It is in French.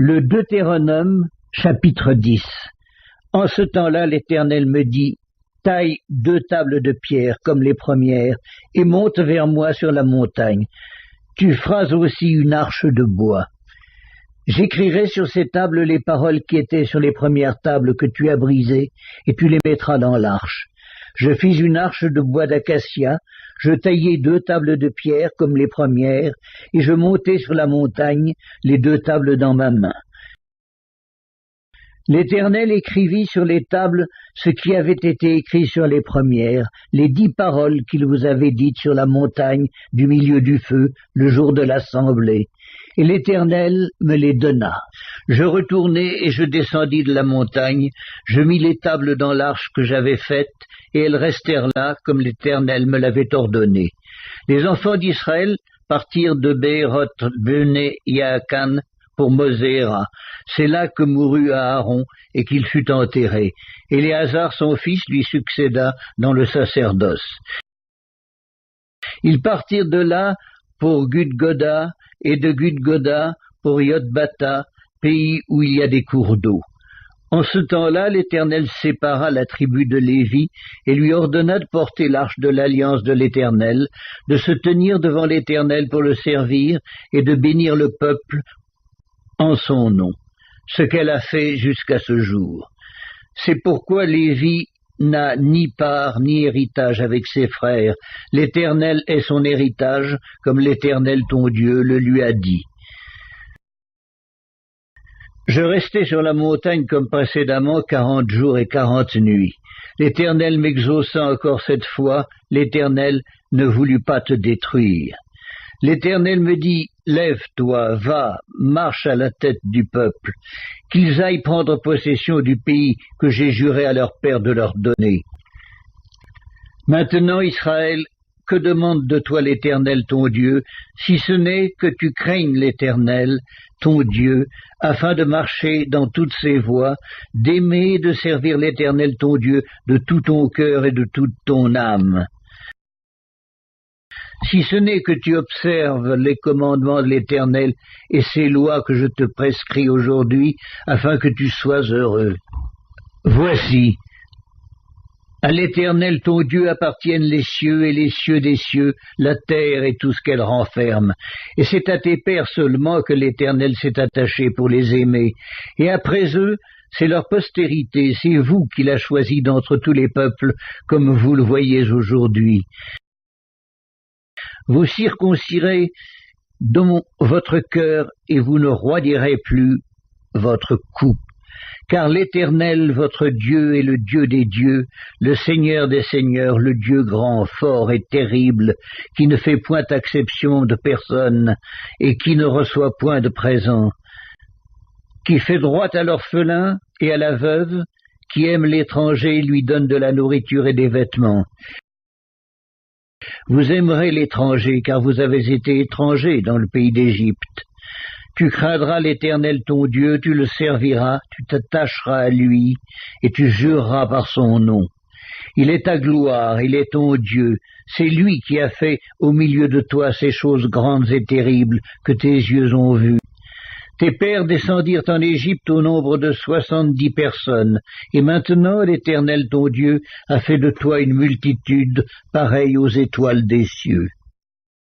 Le Deutéronome, chapitre 10. En ce temps-là, l'Éternel me dit, taille 2 tables de pierre comme les premières, et monte vers moi sur la montagne. Tu feras aussi une arche de bois. J'écrirai sur ces tables les paroles qui étaient sur les premières tables que tu as brisées, et tu les mettras dans l'arche. Je fis une arche de bois d'acacia, je taillai 2 tables de pierre comme les premières, et je montai sur la montagne les 2 tables dans ma main. L'Éternel écrivit sur les tables ce qui avait été écrit sur les premières, les 10 paroles qu'il vous avait dites sur la montagne du milieu du feu, le jour de l'assemblée. Et l'Éternel me les donna. Je retournai et je descendis de la montagne, je mis les tables dans l'arche que j'avais faite, et elles restèrent là comme l'Éternel me l'avait ordonné. Les enfants d'Israël partirent de Bééroth Béné Yaakan pour Moséra. C'est là que mourut Aaron et qu'il fut enterré. Éléazar son fils lui succéda dans le sacerdoce. Ils partirent de là pour Gudgoda, et de Gudgoda pour Yotbata, pays où il y a des cours d'eau. En ce temps-là, l'Éternel sépara la tribu de Lévi et lui ordonna de porter l'arche de l'alliance de l'Éternel, de se tenir devant l'Éternel pour le servir et de bénir le peuple en son nom, ce qu'elle a fait jusqu'à ce jour. C'est pourquoi Lévi n'a ni part ni héritage avec ses frères. L'Éternel est son héritage, comme l'Éternel ton Dieu le lui a dit. Je restai sur la montagne comme précédemment 40 jours et 40 nuits. L'Éternel m'exauça encore cette fois, l'Éternel ne voulut pas te détruire. L'Éternel me dit, lève-toi, va, marche à la tête du peuple, qu'ils aillent prendre possession du pays que j'ai juré à leur père de leur donner. Maintenant, Israël, que demande de toi l'Éternel ton Dieu, si ce n'est que tu craignes l'Éternel, ton Dieu, afin de marcher dans toutes ses voies, d'aimer et de servir l'Éternel ton Dieu de tout ton cœur et de toute ton âme. Si ce n'est que tu observes les commandements de l'Éternel et ses lois que je te prescris aujourd'hui, afin que tu sois heureux. Voici, à l'Éternel ton Dieu appartiennent les cieux et les cieux des cieux, la terre et tout ce qu'elle renferme. Et c'est à tes pères seulement que l'Éternel s'est attaché pour les aimer. Et après eux, c'est leur postérité, c'est vous qu'il a choisi d'entre tous les peuples, comme vous le voyez aujourd'hui. Vous circoncirez dans votre cœur et vous ne roidirez plus votre cou. Car l'Éternel, votre Dieu, est le Dieu des dieux, le Seigneur des seigneurs, le Dieu grand, fort et terrible, qui ne fait point acception de personne et qui ne reçoit point de présent, qui fait droit à l'orphelin et à la veuve, qui aime l'étranger et lui donne de la nourriture et des vêtements. Vous aimerez l'étranger, car vous avez été étrangers dans le pays d'Égypte. Tu craindras l'Éternel ton Dieu, tu le serviras, tu t'attacheras à lui, et tu jureras par son nom. Il est ta gloire, il est ton Dieu, c'est lui qui a fait au milieu de toi ces choses grandes et terribles que tes yeux ont vues. Tes pères descendirent en Égypte au nombre de 70 personnes, et maintenant l'Éternel ton Dieu a fait de toi une multitude pareille aux étoiles des cieux.